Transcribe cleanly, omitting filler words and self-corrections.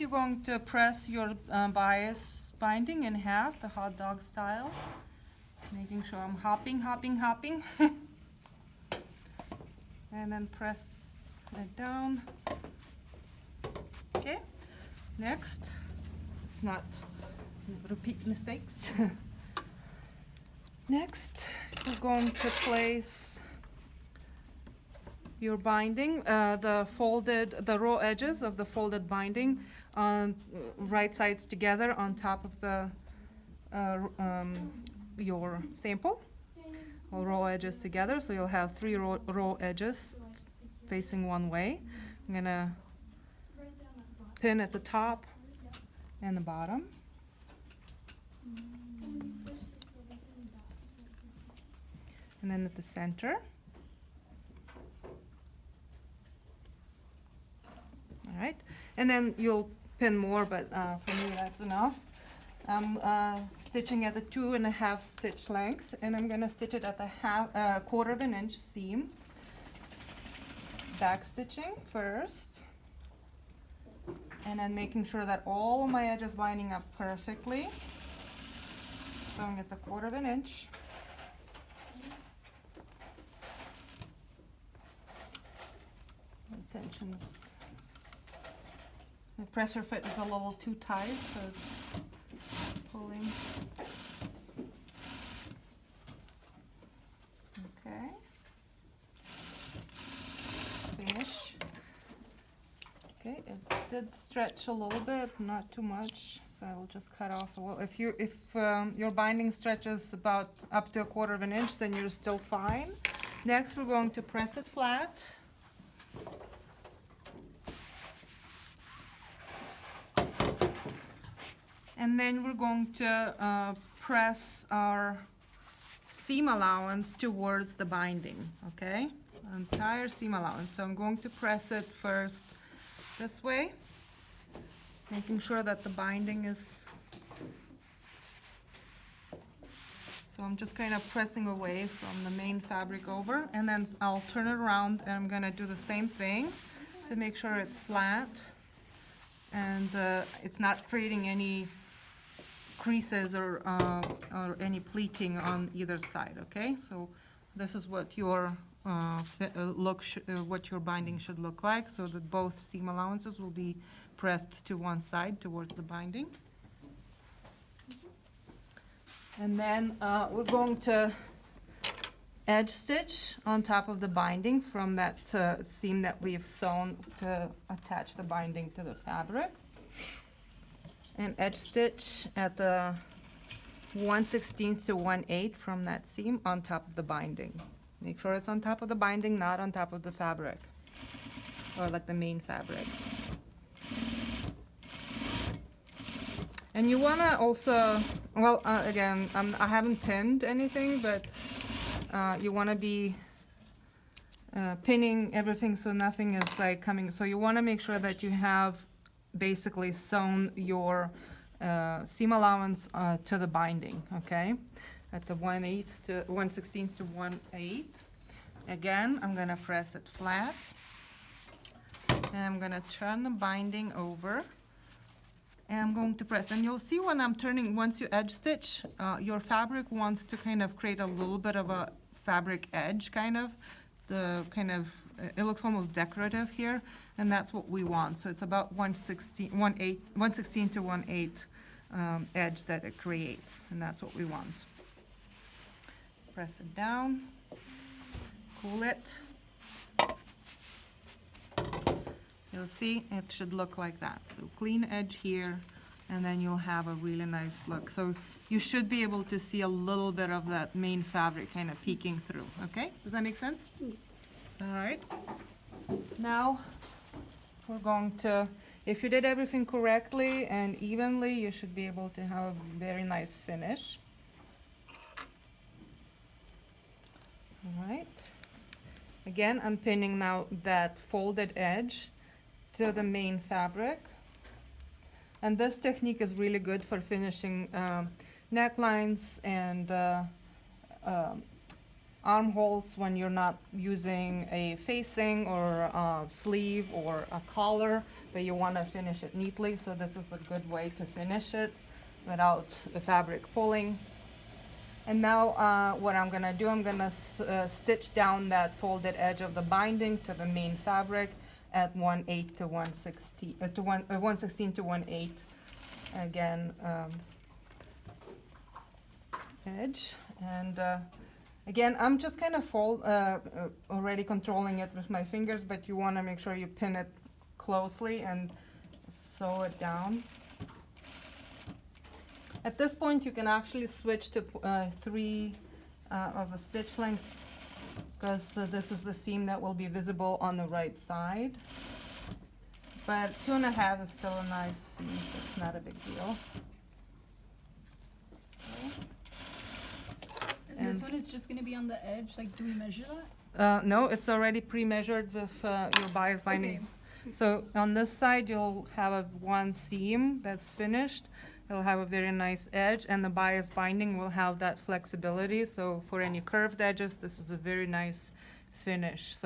Next, you're going to press your bias binding in half, the hot dog style, making sure I'm hopping. And then press it down. Okay, next, let's not repeat mistakes. Next, we're going to place your binding, the raw edges of the folded binding on right sides together on top of the your sample, or raw edges together. So you'll have three raw edges facing one way. I'm gonna pin at the top and the bottom. And then at the center. All right, and then you'll pin more, but for me that's enough. I'm stitching at the 2.5 stitch length, and I'm gonna stitch it at the quarter of an inch seam. Back stitching first, and then making sure that all my edges lining up perfectly. Sewing at the quarter of an inch. The tensions. The pressure fit is a little too tight, so it's pulling. Okay. Finish. Okay, it did stretch a little bit, not too much, so I'll just cut off a little. If your binding stretches about up to a quarter of an inch, then you're still fine. Next, we're going to press it flat. And then we're going to press our seam allowance towards the binding, okay? Entire seam allowance. So I'm going to press it first this way, making sure that the binding is, so I'm just kind of pressing away from the main fabric over, and then I'll turn it around and I'm gonna do the same thing to make sure it's flat and it's not creating any creases or any pleating on either side, okay? So this is what your what your binding should look like, so that both seam allowances will be pressed to one side towards the binding. And then we're going to edge stitch on top of the binding from that seam that we've sewn to attach the binding to the fabric. And edge stitch at the 1/16 to 1/8 from that seam on top of the binding. Make sure it's on top of the binding, not on top of the fabric, or like the main fabric. And you wanna also, well, again, I haven't pinned anything, but you wanna be pinning everything so nothing is like coming. So you wanna make sure that you have basically sewn your seam allowance to the binding, okay? At the 1/8 to 1/16 to 1/8. Again, I'm gonna press it flat, and I'm gonna turn the binding over, and I'm going to press. And you'll see when I'm turning, once you edge stitch, your fabric wants to kind of create a little bit of a fabric edge, kind of. It looks almost decorative here, and that's what we want. So it's about 1/16 to 1/8 edge that it creates, and that's what we want. Press it down, cool it. You'll see it should look like that. So clean edge here, and then you'll have a really nice look. So you should be able to see a little bit of that main fabric kind of peeking through, okay? Does that make sense? All right. Now we're going to, if you did everything correctly and evenly, you should be able to have a very nice finish. All right. Again, I'm pinning now that folded edge to the main fabric. And this technique is really good for finishing necklines and armholes when you're not using a facing or a sleeve or a collar, but you want to finish it neatly. So this is a good way to finish it without the fabric pulling. And now what I'm gonna do, I'm gonna stitch down that folded edge of the binding to the main fabric at 1/8 to 1/16, 1/16 to 1/8. Again, edge. And again, I'm just kind of already controlling it with my fingers, but you wanna make sure you pin it closely and sew it down. At this point, you can actually switch to 3 of a stitch length, because this is the seam that will be visible on the right side. But 2.5 is still a nice seam, so it's not a big deal. And this one is just going to be on the edge. Like, do we measure that? No, it's already pre-measured with your bias binding. Okay. So on this side, you'll have one seam that's finished. It'll have a very nice edge, and the bias binding will have that flexibility. So for any curved edges, this is a very nice finish. So